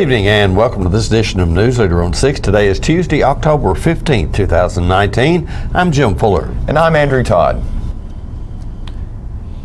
evening and welcome to this edition of News Leader on 6. Today is Tuesday, October 15th, 2019. I'm Jim Fuller. And I'm Andrew Todd.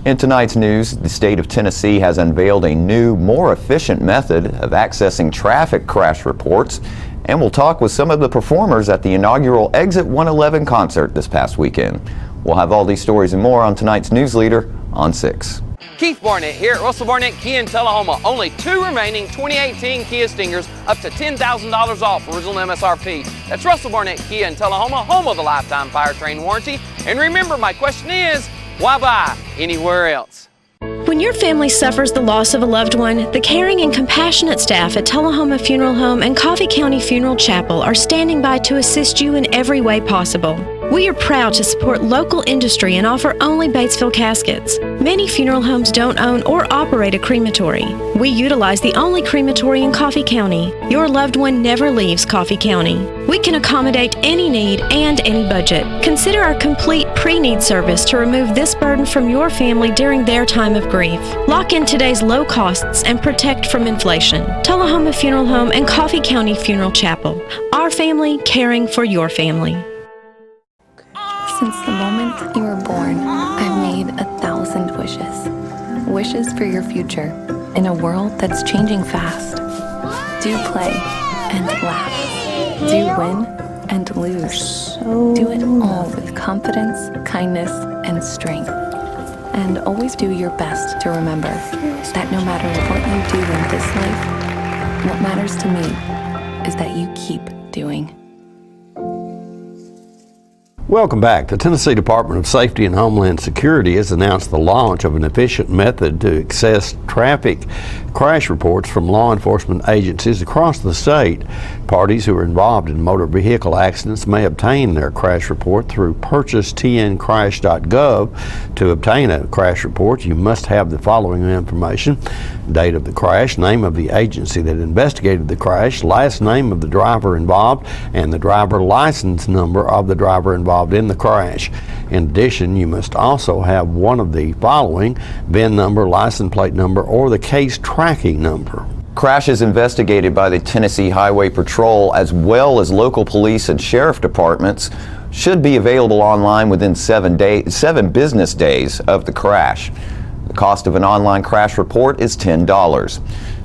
In tonight's news, the state of Tennessee has unveiled a new, more efficient method of accessing traffic crash reports, and we'll talk with some of the performers at the inaugural Exit 111 concert this past weekend. We'll have all these stories and more on tonight's News Leader on 6. Keith Barnett here at Russell Barnett Kia in Tullahoma. Only 2 remaining 2018 Kia Stingers up to $10,000 off original MSRP. That's Russell Barnett Kia in Tullahoma, home of the lifetime powertrain warranty. And remember, my question is, why buy anywhere else? When your family suffers the loss of a loved one, the caring and compassionate staff at Tullahoma Funeral Home and Coffee County Funeral Chapel are standing by to assist you in every way possible. We are proud to support local industry and offer only Batesville caskets. Many funeral homes don't own or operate a crematory. We utilize the only crematory in Coffee County. Your loved one never leaves Coffee County. We can accommodate any need and any budget. Consider our complete pre-need service to remove this burden from your family during their time of grief. Lock in today's low costs and protect from inflation. Tullahoma Funeral Home and Coffee County Funeral Chapel. Our family caring for your family. Since the moment you were born, I've made 1,000 wishes. Wishes for your future in a world that's changing fast. Do play and laugh. Do win and lose. Do it all with confidence, kindness, and strength. And always do your best to remember that no matter what you do in this life, what matters to me is that you keep doing. Welcome back. The Tennessee Department of Safety and Homeland Security has announced the launch of an efficient method to access traffic crash reports from law enforcement agencies across the state. Parties who are involved in motor vehicle accidents may obtain their crash report through purchasetncrash.gov. To obtain a crash report, you must have the following information: date of the crash, name of the agency that investigated the crash, last name of the driver involved, and the driver license number of the driver involved in the crash. In addition, you must also have one of the following: VIN number, license plate number, or the case tracking number. Crashes investigated by the Tennessee Highway Patrol as well as local police and sheriff departments should be available online within 7 business days of the crash. The cost of an online crash report is $10.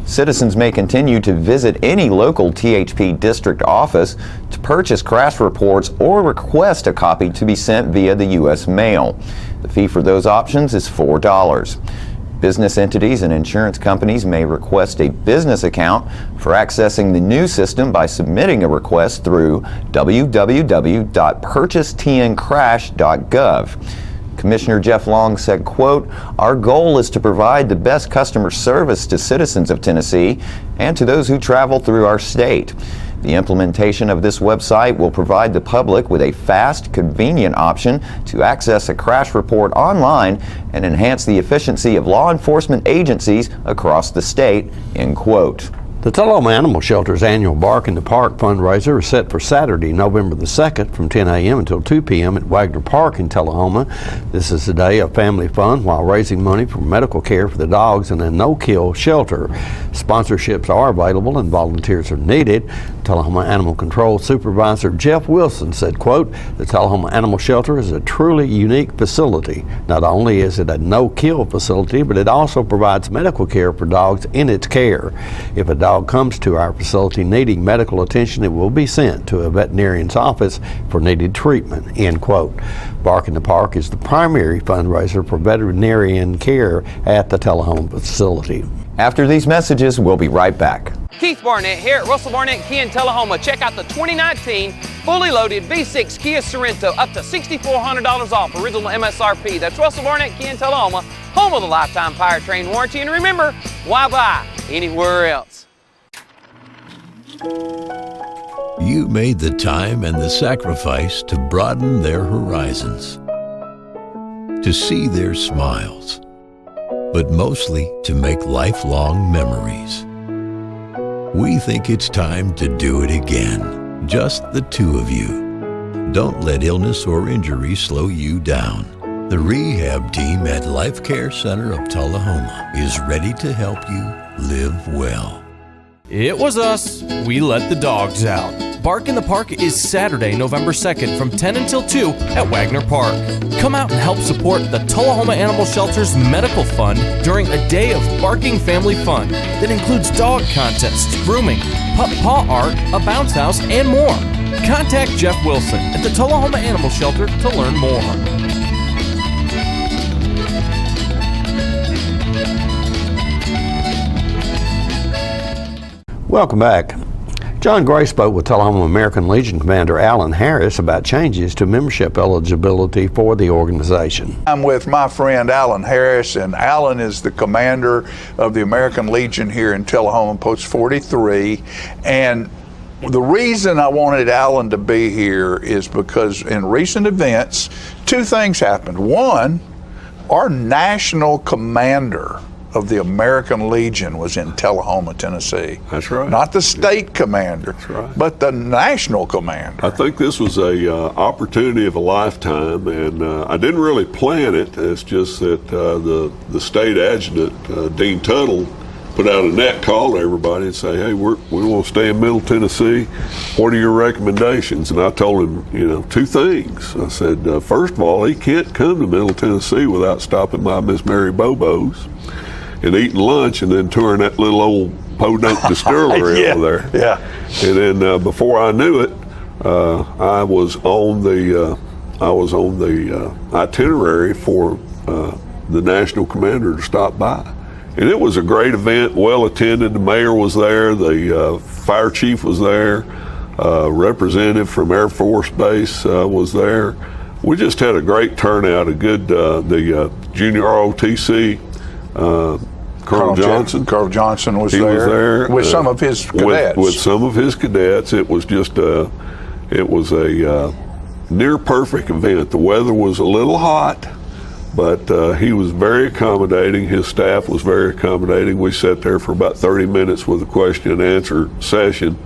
Citizens may continue to visit any local THP district office to purchase crash reports or request a copy to be sent via the U.S. mail. The fee for those options is $4. Business entities and insurance companies may request a business account for accessing the new system by submitting a request through www.purchasetncrash.gov. Commissioner Jeff Long said, quote, "Our goal is to provide the best customer service to citizens of Tennessee and to those who travel through our state. The implementation of this website will provide the public with a fast, convenient option to access a crash report online and enhance the efficiency of law enforcement agencies across the state," end quote. The Tullahoma Animal Shelter's annual Bark in the Park fundraiser is set for Saturday, November the 2nd from 10 a.m. until 2 p.m. at Wagner Park in Tullahoma. This is a day of family fun while raising money for medical care for the dogs in a no-kill shelter. Sponsorships are available and volunteers are needed. Tullahoma Animal Control Supervisor Jeff Wilson said, quote, "The Tullahoma Animal Shelter is a truly unique facility. Not only is it a no-kill facility, but it also provides medical care for dogs in its care. If a dog comes to our facility needing medical attention, it will be sent to a veterinarian's office for needed treatment," end quote. Bark in the Park is the primary fundraiser for veterinarian care at the Tullahoma facility. After these messages, we'll be right back. Keith Barnett here at Russell Barnett Kia in Tullahoma. Check out the 2019 fully loaded V6 Kia Sorento up to $6,400 off original MSRP. That's Russell Barnett Kia in Tullahoma, home of the lifetime powertrain warranty. And remember, why buy anywhere else? You made the time and the sacrifice to broaden their horizons, to see their smiles, but mostly to make lifelong memories. We think it's time to do it again, just the two of you. Don't let illness or injury slow you down. The rehab team at Life Care Center of Tullahoma is ready to help you live well. It was us. We let the dogs out. Bark in the Park is Saturday, November 2nd from 10 until 2 at Wagner Park. Come out and help support the Tullahoma Animal Shelter's Medical Fund during a day of barking family fun that includes dog contests, grooming, pup paw art, a bounce house, and more. Contact Jeff Wilson at the Tullahoma Animal Shelter to learn more. Welcome back. John Gray spoke with Tullahoma American Legion Commander Alan Harris about changes to membership eligibility for the organization. I'm with my friend Alan Harris, and Alan is the commander of the American Legion here in Tullahoma, Post 43. And the reason I wanted Alan to be here is because in recent events, two things happened. One, our national commander of the American Legion was in Tullahoma, Tennessee. That's right. Not the state commander, That's right. but the national commander. I think this was a opportunity of a lifetime, and I didn't really plan it. It's just that the state adjutant, Dean Tuttle, put out a net call to everybody and say, hey, we want to stay in Middle Tennessee. What are your recommendations? And I told him, two things. I said, first of all, he can't come to Middle Tennessee without stopping by Miss Mary Bobo's and eating lunch and then touring that little old Podunk distillery over there. Yeah. And then before I knew it, I was on the itinerary for the national commander to stop by. And it was a great event, well attended. The mayor was there, the fire chief was there, representative from Air Force Base was there. We just had a great turnout, a good, the junior ROTC, Colonel Johnson. Colonel Johnson was He there. was there with some of his cadets. With some of his cadets, it was just a near perfect event. The weather was a little hot, but he was very accommodating. His staff was very accommodating. We sat there for about 30 minutes with a question and answer session,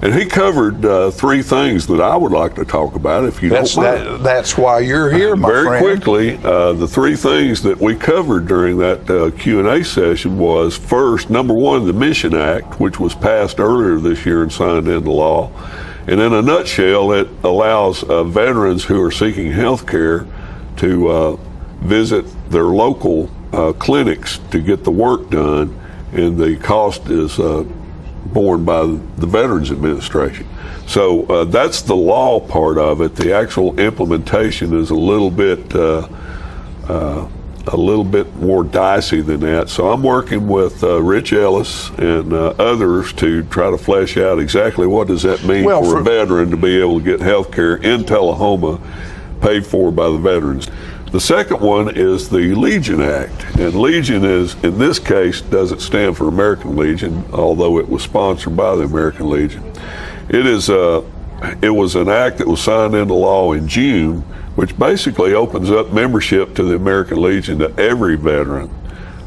and he covered three things that I would like to talk about, if you don't mind. That's why you're here, my friend. Very quickly, the three things that we covered during that Q&A session was, first, number one, the Mission Act, which was passed earlier this year and signed into law. And in a nutshell, it allows veterans who are seeking health care to visit their local clinics to get the work done, and the cost is borne by the Veterans Administration. So that's the law part of it. The actual implementation is a little bit more dicey than that. So I'm working with Rich Ellis and others to try to flesh out exactly what does that mean for a veteran to be able to get health care in Tullahoma paid for by the veterans. The second one is the Legion Act, and Legion is, in this case, doesn't stand for American Legion, although it was sponsored by the American Legion. It was an act that was signed into law in June, which basically opens up membership to the American Legion to every veteran,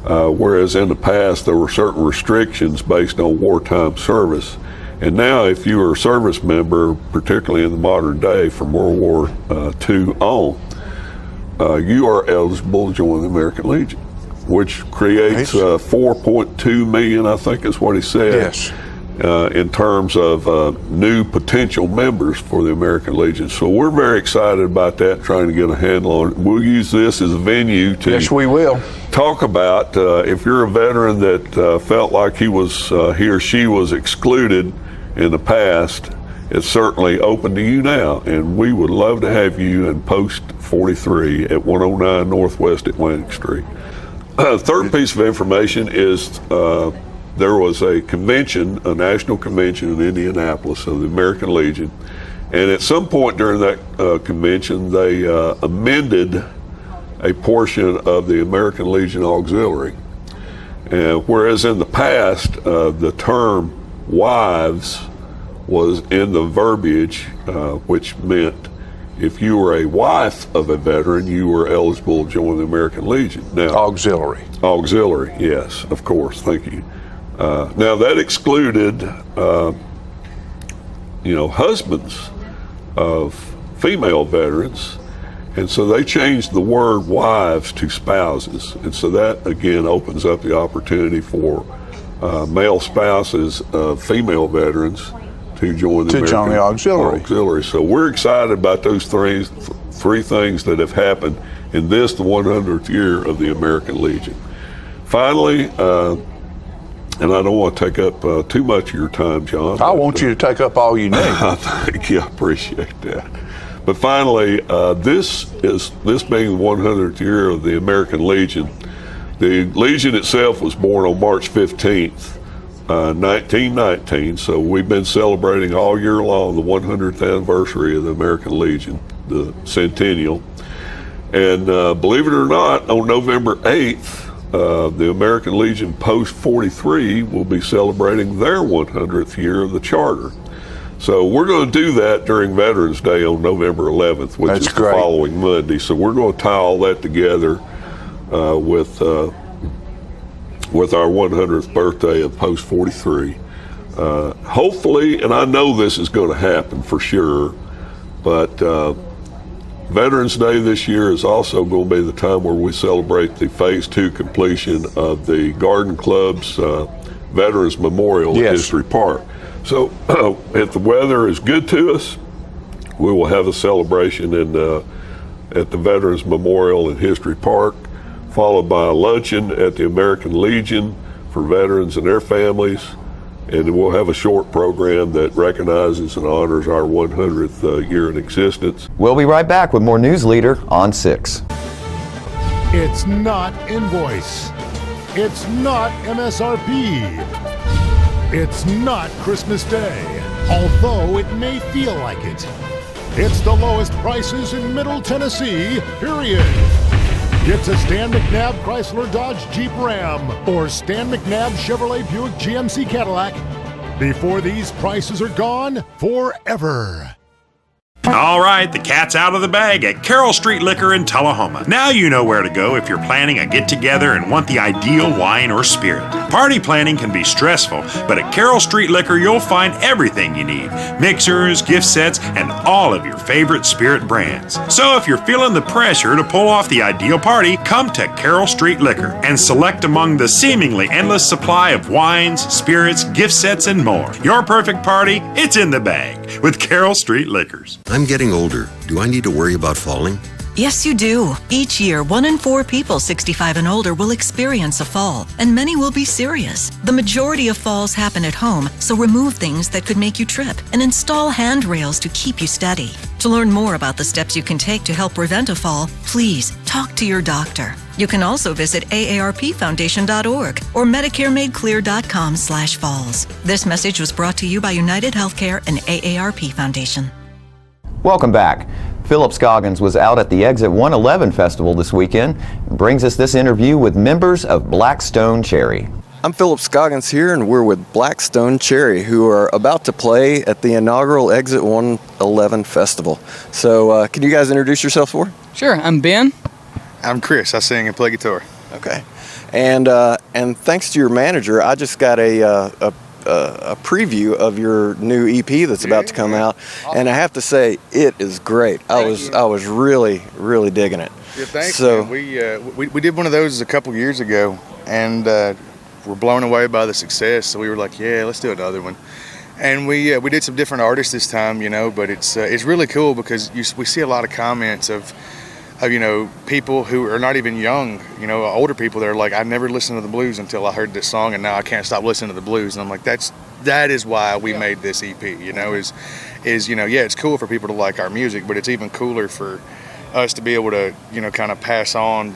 whereas in the past there were certain restrictions based on wartime service. And now if you are a service member, particularly in the modern day from World War II on, you are eligible to join the American Legion, which creates 4.2 million, I think is what he said, yes, in terms of new potential members for the American Legion. So we're very excited about that, trying to get a handle on it. We'll use this as a venue to yes, we will talk about if you're a veteran that felt like he or she was excluded in the past. It's certainly open to you now, and we would love to have you in Post 43 at 109 Northwest Atlantic Street. Third piece of information is there was a convention, a national convention in Indianapolis of the American Legion, and at some point during that convention they amended a portion of the American Legion Auxiliary. Whereas in the past the term wives was in the verbiage, which meant if you were a wife of a veteran, you were eligible to join the American Legion. Now, auxiliary, yes, of course, thank you. Now that excluded, husbands of female veterans, and so they changed the word wives to spouses, and so that again opens up the opportunity for male spouses of female veterans to join the auxiliary. So we're excited about those three things that have happened in this, the 100th year of the American Legion. Finally, and I don't want to take up too much of your time, John. I want you to take up all you need. Thank you. I appreciate that. But finally, this being the 100th year of the American Legion, the Legion itself was born on March 15th, 1919, so we've been celebrating all year long the 100th anniversary of the American Legion, the centennial. And believe it or not, on November 8th, the American Legion Post 43 will be celebrating their 100th year of the charter. So we're going to do that during Veterans Day on November 11th, which is the following Monday. So we're going to tie all that together with our 100th birthday of Post 43. Hopefully, and I know this is going to happen for sure, but Veterans Day this year is also going to be the time where we celebrate the Phase 2 completion of the Garden Club's Veterans Memorial at History Park. So if the weather is good to us, we will have a celebration at the Veterans Memorial at History Park, followed by a luncheon at the American Legion for veterans and their families. And we'll have a short program that recognizes and honors our 100th year in existence. We'll be right back with more News Leader on 6. It's not invoice. It's not MSRP. It's not Christmas Day, although it may feel like it. It's the lowest prices in Middle Tennessee, period. It's a Stan McNabb Chrysler Dodge Jeep Ram or Stan McNabb Chevrolet Buick GMC Cadillac before these prices are gone forever. All right, the cat's out of the bag at Carroll Street Liquor in Tullahoma. Now you know where to go if you're planning a get-together and want the ideal wine or spirit. Party planning can be stressful, but at Carroll Street Liquor you'll find everything you need. Mixers, gift sets, and all of your favorite spirit brands. So if you're feeling the pressure to pull off the ideal party, come to Carroll Street Liquor and select among the seemingly endless supply of wines, spirits, gift sets, and more. Your perfect party, it's in the bag with Carroll Street Liquors. I'm getting older. Do I need to worry about falling? Yes, you do. Each year, 1 in 4 people 65 and older will experience a fall, and many will be serious. The majority of falls happen at home, so remove things that could make you trip and install handrails to keep you steady. To learn more about the steps you can take to help prevent a fall, please talk to your doctor. You can also visit aarpfoundation.org or medicaremadeclear.com/falls. This message was brought to you by United Healthcare and AARP Foundation. Welcome back. Philip Scoggins was out at the Exit 111 Festival this weekend and brings us this interview with members of Black Stone Cherry. I'm Philip Scoggins here, and we're with Black Stone Cherry, who are about to play at the inaugural Exit 111 Festival. So can you guys introduce yourselves for? Sure, I'm Ben. I'm Chris. I sing and play guitar. Okay. And thanks to your manager, I just got a preview of your new EP that's about to come out, and I have to say it is great. I was really digging it. Yeah, thanks. So man. We did one of those a couple years ago, and we're blown away by the success. So we were like, yeah, let's do another one. And we did some different artists this time, but it's really cool because we see a lot of comments of people who are not even young, older people that are like, I never listened to the blues until I heard this song, and now I can't stop listening to the blues. And I'm like, that is why we made this EP, is it's cool for people to like our music, but it's even cooler for us to be able to, kind of pass on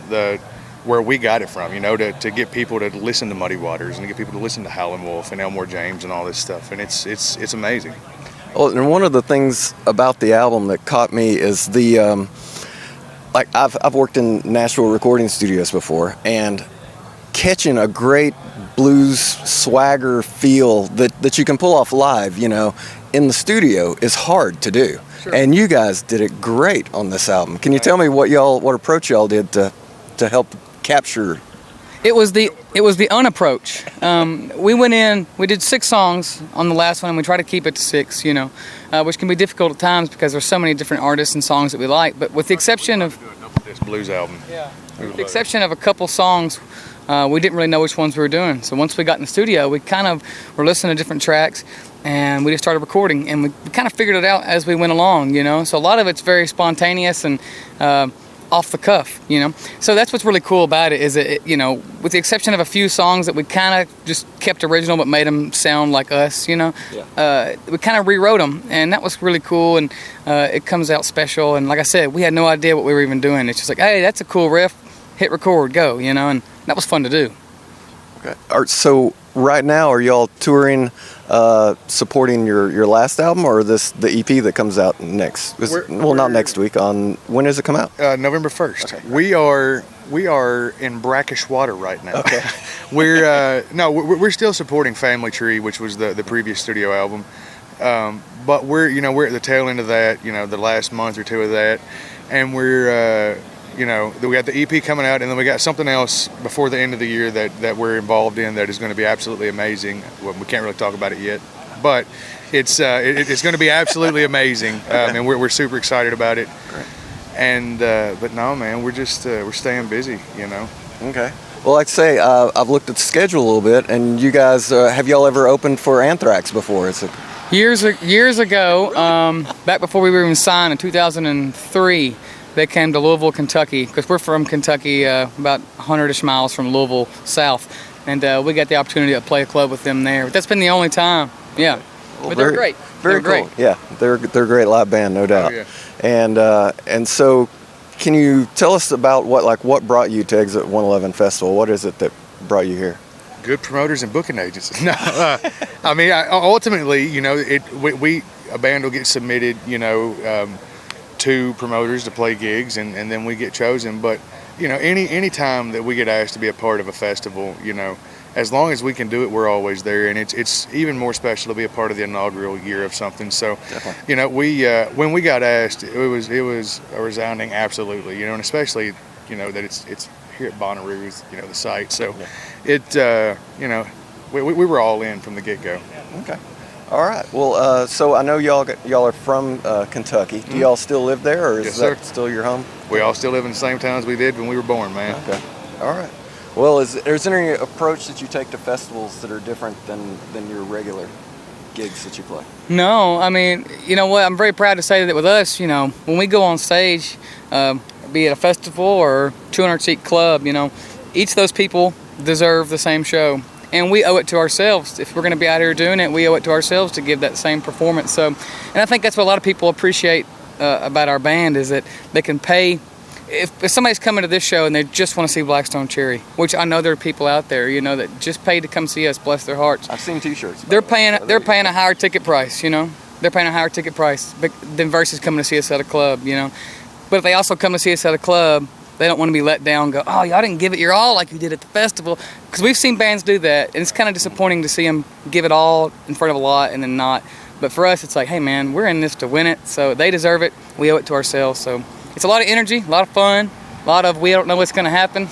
where we got it from, to get people to listen to Muddy Waters and to get people to listen to Howlin' Wolf and Elmore James and all this stuff. And it's amazing. Well, and one of the things about the album that caught me is the, I've worked in Nashville recording studios before, and catching a great blues swagger feel that you can pull off live, in the studio is hard to do. Sure. And you guys did it great on this album. Can you tell me what approach y'all did to help capture? It was the unapproach. We went in, we did 6 songs on the last one, and we try to keep it to 6, which can be difficult at times because there's so many different artists and songs that we like. But with the exception of this blues album, with the exception of a couple songs, we didn't really know which ones we were doing. So once we got in the studio, we kind of were listening to different tracks, and we just started recording, and we kind of figured it out as we went along, you know. So a lot of it's very spontaneous and off the cuff, you know. So that's what's really cool about it, is it, you know, with the exception of a few songs that we kind of just kept original but made them sound like us, you know. We kind of rewrote them, and that was really cool, and it comes out special. And like I said, we had no idea what we were even doing. It's just like, hey, that's a cool riff, hit record, go, you know, and that was fun to do. Okay. So right now, are y'all touring, supporting your last album, or the EP that comes out next? Not next week. When does it come out? November 1st. Okay. We are in brackish water right now. Okay. we're still supporting Family Tree, which was the previous studio album, but we're at the tail end of that. You know, the last month or two of that, and we're. We got the EP coming out, and then we got something else before the end of the year that we're involved in that is going to be absolutely amazing. Well, we can't really talk about it yet, but it's going to be absolutely amazing, and we're super excited about it. Great. And but no, man, we're just we're staying busy, you know. Okay. Well, like I say, I've looked at the schedule a little bit, and you guys, have y'all ever opened for Anthrax before? Years ago, back before we were even signed in 2003. They came to Louisville, Kentucky, because we're from Kentucky, about 100-ish miles from Louisville south, and we got the opportunity to play a club with them there. But that's been the only time, yeah. Well, but they're great. Very they're cool. Great. Yeah, they're a great live band, no doubt. Oh, yeah. And so, can you tell us about what brought you to Exit 111 Festival? What is it that brought you here? Good promoters and booking agencies. No, I mean, ultimately, you know, a band will get submitted, you know. To promoters to play gigs, and then we get chosen. But you know, any time that we get asked to be a part of a festival, you know, as long as we can do it, we're always there. And it's even more special to be a part of the inaugural year of something. So, definitely. You know, we when we got asked, it was a resounding absolutely. You know, and especially, you know, that it's here at Bonnaroo, you know, the site. So, you know, we were all in from the get-go. Okay. All right. Well, so I know y'all are from Kentucky. Do y'all still live there, or is that still your home? We all still live in the same town as we did when we were born, man. Okay. All right. Well, is there any approach that you take to festivals that are different than your regular gigs that you play? No, I mean, you know what? I'm very proud to say that with us, you know, when we go on stage, be it a festival or 200-seat club, you know, each of those people deserve the same show. And we owe it to ourselves. If we're going to be out here doing it, we owe it to ourselves to give that same performance. So, and I think that's what a lot of people appreciate about our band, is that they can pay. If somebody's coming to this show and they just want to see Blackstone Cherry, which I know there are people out there, you know, that just paid to come see us, bless their hearts. I've seen T-shirts. They're paying a higher ticket price, you know. They're paying a higher ticket price than versus coming to see us at a club, you know. But if they also come to see us at a club, they don't want to be let down and go, oh, y'all didn't give it your all like you did at the festival. Because we've seen bands do that, and it's kind of disappointing to see them give it all in front of a lot and then not. But for us, it's like, hey, man, we're in this to win it, so they deserve it. We owe it to ourselves. So it's a lot of energy, a lot of fun, a lot of we don't know what's going to happen.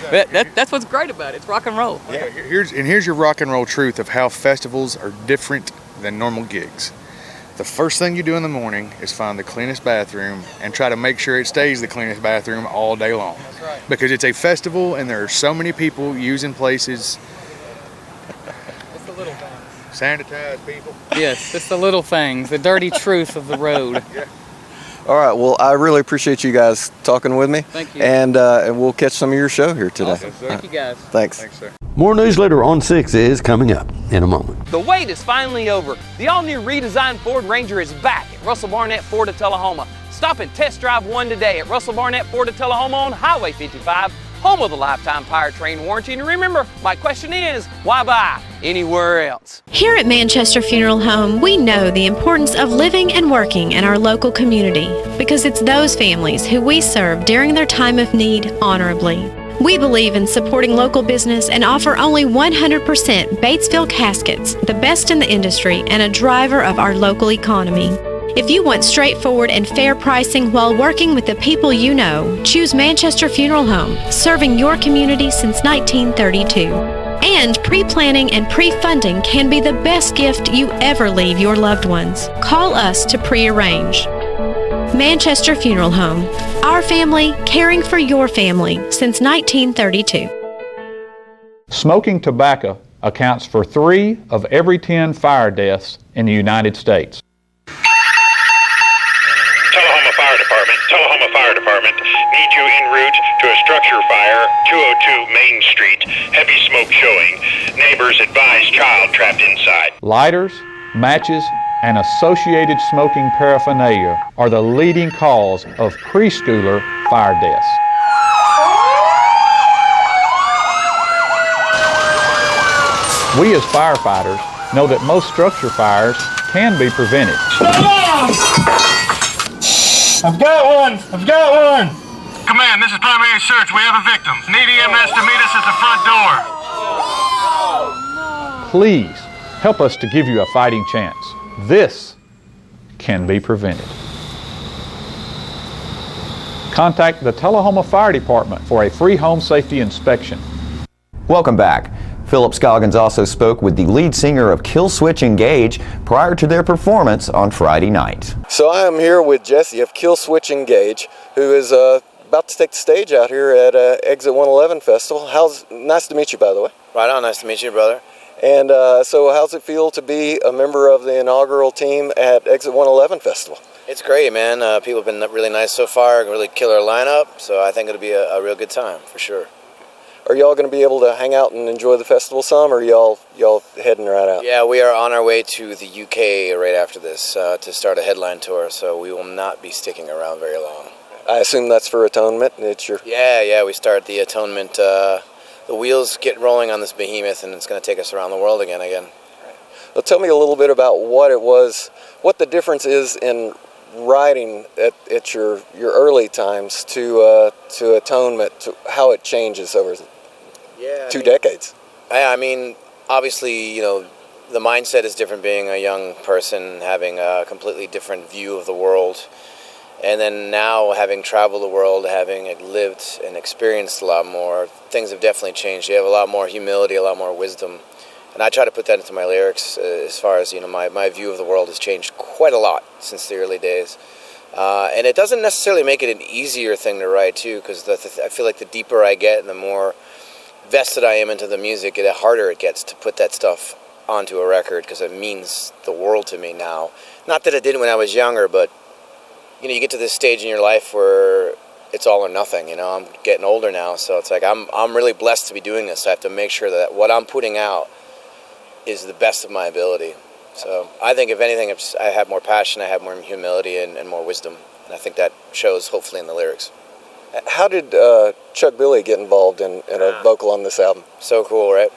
But that's what's great about it. It's rock and roll. Yeah. Here's your rock and roll truth of how festivals are different than normal gigs. The first thing you do in the morning is find the cleanest bathroom and try to make sure it stays the cleanest bathroom all day long. That's right. Because it's a festival and there are so many people using places. It's the little things. Sanitize people. Yes, it's the little things, the dirty truth of the road. Yeah. All right. Well, I really appreciate you guys talking with me. Thank you. And we'll catch some of your show here today. Awesome. Thank you, guys. Thanks. Thanks, sir. More newsletter on 6 is coming up in a moment. The wait is finally over. The all-new redesigned Ford Ranger is back at Russell Barnett Ford of Tullahoma. Stop and test drive one today at Russell Barnett Ford of Tullahoma on Highway 55, home of the lifetime powertrain warranty. And remember, my question is, why buy anywhere else? Here at Manchester Funeral Home, we know the importance of living and working in our local community because it's those families who we serve during their time of need honorably. We believe in supporting local business and offer only 100% Batesville caskets, the best in the industry and a driver of our local economy. If you want straightforward and fair pricing while working with the people you know, choose Manchester Funeral Home, serving your community since 1932. And pre-planning and pre-funding can be the best gift you ever leave your loved ones. Call us to pre-arrange. Manchester Funeral Home. Our family caring for your family since 1932. Smoking tobacco accounts for 3 of every 10 fire deaths in the United States. Tullahoma Fire Department, need you en route to a structure fire, 202 Main Street, heavy smoke showing. Neighbors advise child trapped inside. Lighters, matches, and associated smoking paraphernalia are the leading cause of preschooler fire deaths. We as firefighters know that most structure fires can be prevented. I've got one! Command, this is primary search. We have a victim. Need EMS to meet us at the front door. Please help us to give you a fighting chance. This can be prevented. Contact the Tullahoma Fire Department for a free home safety inspection. Welcome back. Philip Scoggins also spoke with the lead singer of Killswitch Engage prior to their performance on Friday night. So I am here with Jesse of Killswitch Engage, who is about to take the stage out here at Exit 111 Festival. Nice to meet you, by the way. Right on, nice to meet you, brother. And so how's it feel to be a member of the inaugural team at Exit 111 Festival? It's great, man. People have been really nice so far, really killer lineup, so I think it'll be a real good time, for sure. Are y'all going to be able to hang out and enjoy the festival some, or y'all heading right out? Yeah, we are on our way to the UK right after this to start a headline tour, so we will not be sticking around very long. I assume that's for Atonement. Yeah, we start the Atonement. The wheels get rolling on this behemoth, and it's going to take us around the world again. Well, tell me a little bit about what the difference is in riding at your early times to Atonement, to how it changes over 2 decades. I mean, obviously, the mindset is different being a young person, having a completely different view of the world. And then now, having traveled the world, having lived and experienced a lot more, things have definitely changed. You have a lot more humility, a lot more wisdom. And I try to put that into my lyrics as far as, my view of the world has changed quite a lot since the early days. And it doesn't necessarily make it an easier thing to write, too, because I feel like the deeper I get and the more vested I am into the music, the harder it gets to put that stuff onto a record, because it means the world to me now. Not that it didn't when I was younger, but you get to this stage in your life where it's all or nothing. I'm getting older now, so it's like I'm really blessed to be doing this. I have to make sure that what I'm putting out is the best of my ability. So I think if anything, I have more passion, I have more humility and more wisdom, and I think that shows hopefully in the lyrics. How did Chuck Billy get involved in a vocal on this album? So cool, right?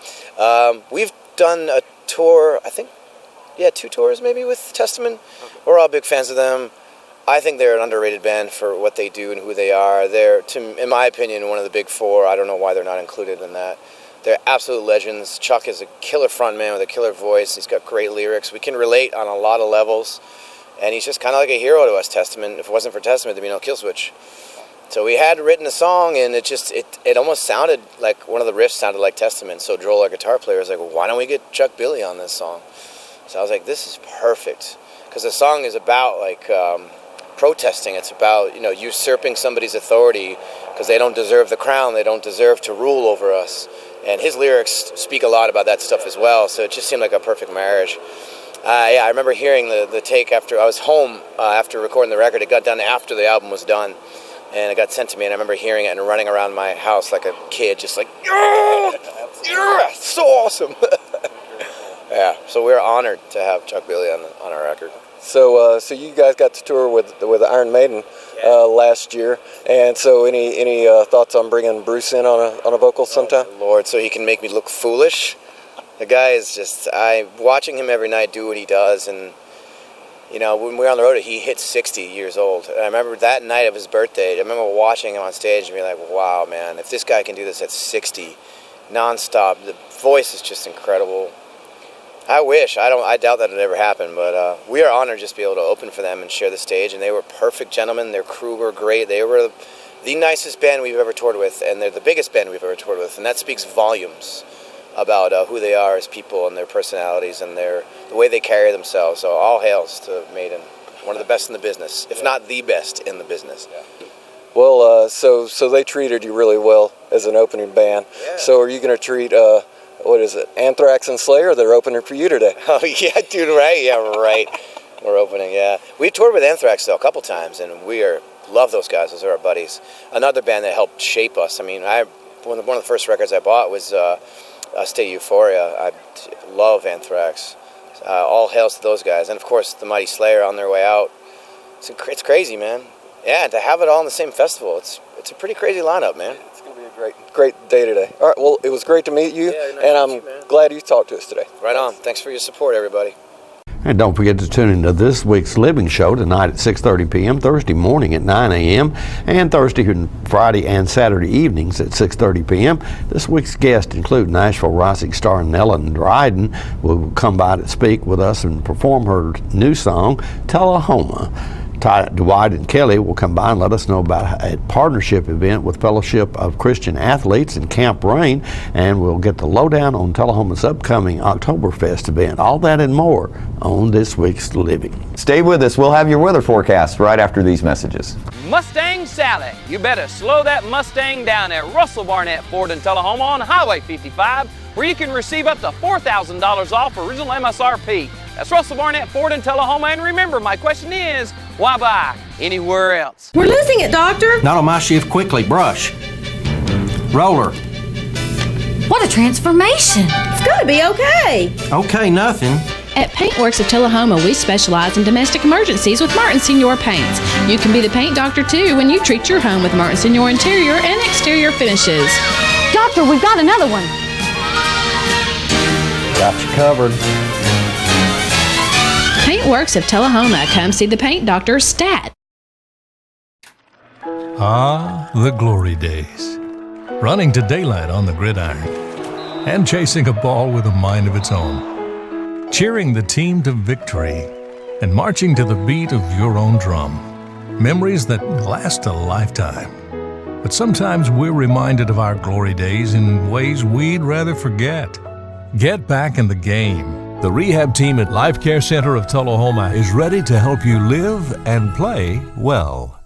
We've done a tour, I think, 2 tours maybe with Testament. Okay. We're all big fans of them. I think they're an underrated band for what they do and who they are. They're, in my opinion, one of the big 4. I don't know why they're not included in that. They're absolute legends. Chuck is a killer frontman with a killer voice. He's got great lyrics. We can relate on a lot of levels. And he's just kind of like a hero to us, Testament. If it wasn't for Testament, there'd be no Killswitch. So we had written a song, and it almost sounded like one of the riffs sounded like Testament. So Joel, our guitar player, was like, well, why don't we get Chuck Billy on this song? So I was like, this is perfect. Because the song is about, protesting. It's about, usurping somebody's authority because they don't deserve the crown. They don't deserve to rule over us. And his lyrics speak a lot about that stuff as well. So it just seemed like a perfect marriage. I remember hearing the take after I was home after recording the record. It got done after the album was done. And it got sent to me, and I remember hearing it and running around my house like a kid, just like, yeah, so awesome. Yeah, so we're honored to have Chuck Billy on our record. So you guys got to tour with Iron Maiden last year, and so any thoughts on bringing Bruce in on a vocal sometime? Oh, Lord, so he can make me look foolish. The guy is just, watching him every night do what he does, and when we were on the road, he hit 60 years old. And I remember that night of his birthday, I remember watching him on stage and being like, wow, man, if this guy can do this at 60, nonstop, the voice is just incredible. I wish. I doubt that would ever happen, but we are honored just to be able to open for them and share the stage, and they were perfect gentlemen. Their crew were great. They were the nicest band we've ever toured with, and they're the biggest band we've ever toured with, and that speaks volumes about who they are as people and their personalities and the way they carry themselves. So all hails to Maiden, one of the best in the business, if not the best in the business. Well, so they treated you really well as an opening band. Yeah. So are you going to treat, what is it, Anthrax and Slayer? They're opening for you today. Oh, yeah, dude, right? Yeah, right. We're opening, yeah. We toured with Anthrax, though, a couple times, and love those guys. Those are our buddies. Another band that helped shape us. I mean, one of the first records I bought was State Euphoria. I love Anthrax. All hails to those guys. And, of course, the Mighty Slayer on their way out. It's crazy, man. Yeah, to have it all in the same festival, it's a pretty crazy lineup, man. It's going to be a great day today. All right, well, it was great to meet you, and I'm glad you talked to us today. Right on. Thanks for your support, everybody. And don't forget to tune into this week's Living Show tonight at 6:30 p.m., Thursday morning at 9 a.m., and Thursday, Friday, and Saturday evenings at 6:30 p.m. This week's guests include Nashville Rising star Nellen Dryden, who will come by to speak with us and perform her new song, Tullahoma. Dwight and Kelly will come by and let us know about a partnership event with Fellowship of Christian Athletes and Camp Rain, and we'll get the lowdown on Tullahoma's upcoming Oktoberfest event. All that and more on this week's Living. Stay with us. We'll have your weather forecast right after these messages. Mustang Sally. You better slow that Mustang down at Russell Barnett Ford in Tullahoma on Highway 55, where you can receive up to $4,000 off original MSRP. That's Russell Barnett Ford in Tullahoma. And remember, my question is, why buy anywhere else? We're losing it, Doctor. Not on my shift. Quickly, brush. Roller. What a transformation. It's gonna be okay. Okay, nothing. At Paintworks of Tullahoma, we specialize in domestic emergencies with Martin Senior Paints. You can be the paint doctor too when you treat your home with Martin Senior interior and exterior finishes. Doctor, we've got another one. Got you covered. Paintworks of Tullahoma. Come see the paint doctor, Stat. Ah, the glory days. Running to daylight on the gridiron and chasing a ball with a mind of its own. Cheering the team to victory and marching to the beat of your own drum. Memories that last a lifetime. But sometimes we're reminded of our glory days in ways we'd rather forget. Get back in the game. The rehab team at Life Care Center of Tullahoma is ready to help you live and play well.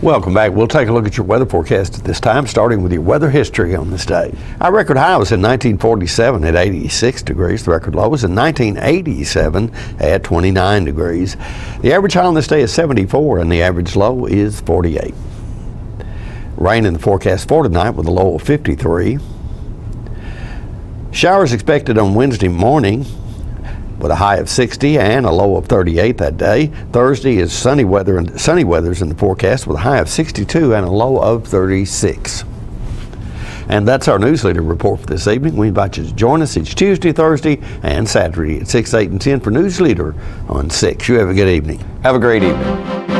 Welcome back. We'll take a look at your weather forecast at this time, starting with your weather history on this day. Our record high was in 1947 at 86 degrees. The record low was in 1987 at 29 degrees. The average high on this day is 74 and the average low is 48. Rain in the forecast for tonight with a low of 53. Showers expected on Wednesday morning with a high of 60 and a low of 38 that day. Thursday is sunny weather's in the forecast with a high of 62 and a low of 36. And that's our news leader report for this evening. We invite you to join us each Tuesday, Thursday, and Saturday at 6, 8, and 10 for News Leader on 6. You have a good evening. Have a great evening.